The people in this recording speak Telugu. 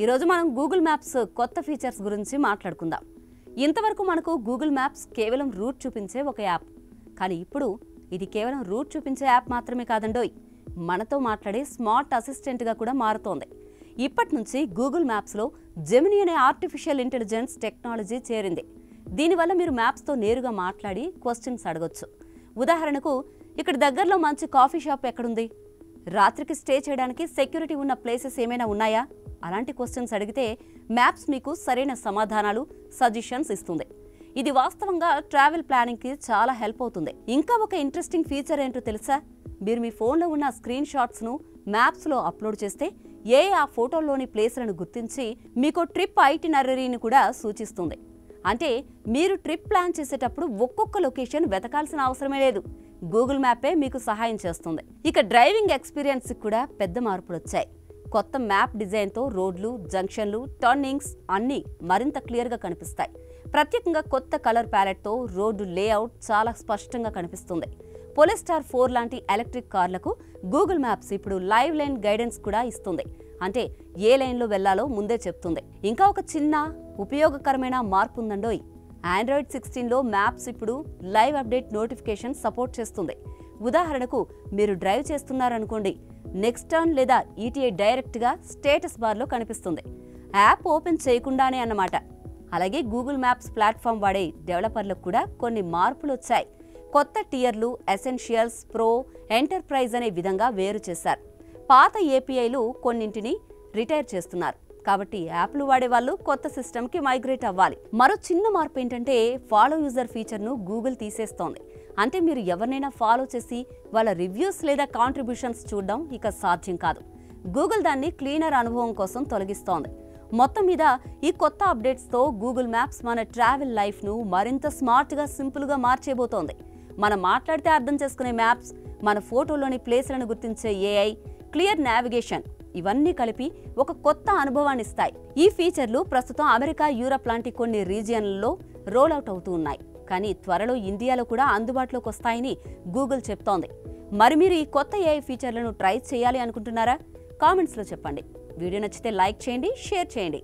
ఈ రోజు మనం గూగుల్ మ్యాప్స్ కొత్త ఫీచర్స్ గురించి మాట్లాడుకుందాం. ఇంతవరకు మనకు గూగుల్ మ్యాప్స్ కేవలం రూట్ చూపించే ఒక యాప్. కానీ ఇప్పుడు ఇది కేవలం రూట్ చూపించే యాప్ మాత్రమే కాదండోయ్, మనతో మాట్లాడే స్మార్ట్ అసిస్టెంట్గా కూడా మారుతోంది. ఇప్పటి నుంచి గూగుల్ మ్యాప్స్లో జెమినీ అనే ఆర్టిఫిషియల్ ఇంటెలిజెన్స్ టెక్నాలజీ చేరింది. దీనివల్ల మీరు మ్యాప్స్తో నేరుగా మాట్లాడి క్వశ్చన్స్ అడగొచ్చు. ఉదాహరణకు, ఇక్కడ దగ్గరలో మంచి కాఫీ షాప్ ఎక్కడుంది, రాత్రికి స్టే చేయడానికి సెక్యూరిటీ ఉన్న ప్లేసెస్ ఏమైనా ఉన్నాయా, అలాంటి క్వశ్చన్స్ అడిగితే మ్యాప్స్ మీకు సరైన సమాధానాలు, సజెషన్స్ ఇస్తుంది. ఇది వాస్తవంగా ట్రావెల్ ప్లానింగ్కి చాలా హెల్ప్ అవుతుంది. ఇంకా ఒక ఇంట్రెస్టింగ్ ఫీచర్ ఏంటో తెలుసా? మీరు మీ ఫోన్లో ఉన్న స్క్రీన్ షాట్స్ను మ్యాప్స్లో అప్లోడ్ చేస్తే ఆ ఫోటోల్లోని ప్లేస్లను గుర్తించి మీకు ట్రిప్ ఐటినరీని కూడా సూచిస్తుంది. అంటే మీరు ట్రిప్ ప్లాన్ చేసేటప్పుడు ఒక్కొక్క లొకేషన్ వెతకాల్సిన అవసరమే లేదు, గూగుల్ మ్యాపే మీకు సహాయం చేస్తుంది. ఇక డ్రైవింగ్ ఎక్స్పీరియన్స్కి కూడా పెద్ద మార్పులు వచ్చాయి. కొత్త మ్యాప్ డిజైన్తో రోడ్లు, జంక్షన్లు, టర్నింగ్స్ అన్నీ మరింత క్లియర్గా కనిపిస్తాయి. ప్రత్యేకంగా కొత్త కలర్ ప్యాలెట్తో రోడ్డు లేఅవుట్ చాలా స్పష్టంగా కనిపిస్తుంది. పొలిస్టార్ 4 లాంటి ఎలక్ట్రిక్ కార్లకు గూగుల్ మ్యాప్స్ ఇప్పుడు లైవ్ లైన్ గైడెన్స్ కూడా ఇస్తుంది. అంటే ఏ లైన్లో వెళ్లాలో ముందే చెప్తుంది. ఇంకా ఒక చిన్న ఉపయోగకరమైన మార్పు ఉందండోయ్. ఆండ్రాయిడ్ 16లో మ్యాప్స్ ఇప్పుడు లైవ్ అప్డేట్ నోటిఫికేషన్ సపోర్ట్ చేస్తుంది. ఉదాహరణకు, మీరు డ్రైవ్ చేస్తున్నారనుకోండి, నెక్స్ట్ టర్న్ లేదా ఈటీఐ డైరెక్ట్గా స్టేటస్ బార్లో కనిపిస్తుంది. యాప్ ఓపెన్ చేయకుండానే అన్నమాట. అలాగే గూగుల్ మ్యాప్స్ ప్లాట్ఫామ్ వాడే డెవలపర్లకు కూడా కొన్ని మార్పులు వచ్చాయి. కొత్త టియర్లు ఎసెన్షియల్స్, ప్రో, ఎంటర్ప్రైజ్ అనే విధంగా వేరు చేశారు. పాత ఏపీఐలు కొన్నింటిని రిటైర్ చేస్తున్నారు. కాబట్టి యాప్లు వాడేవాళ్ళు కొత్త సిస్టమ్కి మైగ్రేట్ అవ్వాలి. మరో చిన్న మార్పు ఏంటంటే ఫాలో యూజర్ ఫీచర్ను గూగుల్ తీసేస్తోంది. అంటే మీరు ఎవరినైనా ఫాలో చేసి వాళ్ళ రివ్యూస్ లేదా కాంట్రిబ్యూషన్స్ చూడడం ఇక సాధ్యం కాదు. గూగుల్ దాన్ని క్లీనర్ అనుభవం కోసం తొలగిస్తోంది. మొత్తం మీద ఈ కొత్త అప్డేట్స్తో గూగుల్ మ్యాప్స్ మన ట్రావెల్ లైఫ్ను మరింత స్మార్ట్గా, సింపుల్గా మార్చేయబోతోంది. మనం మాట్లాడితే అర్థం చేసుకునే మ్యాప్స్, మన ఫోటోలోని ప్లేస్లను గుర్తించే ఏఐ, క్లియర్ నావిగేషన్ ఇవన్నీ కలిపి ఒక కొత్త అనుభవాన్ని ఇస్తాయి. ఈ ఫీచర్లు ప్రస్తుతం అమెరికా, యూరప్ లాంటి కొన్ని రీజియన్లలో రోల్అవుట్ అవుతూ ఉన్నాయి. కానీ త్వరలో ఇండియాలో కూడా అందుబాటులోకి వస్తాయని గూగుల్ చెప్తోంది. మరి మీరు ఈ కొత్త ఏఐ ఫీచర్లను ట్రై చేయాలి అనుకుంటున్నారా? కామెంట్స్లో చెప్పండి. వీడియో నచ్చితే లైక్ చేయండి, షేర్ చేయండి.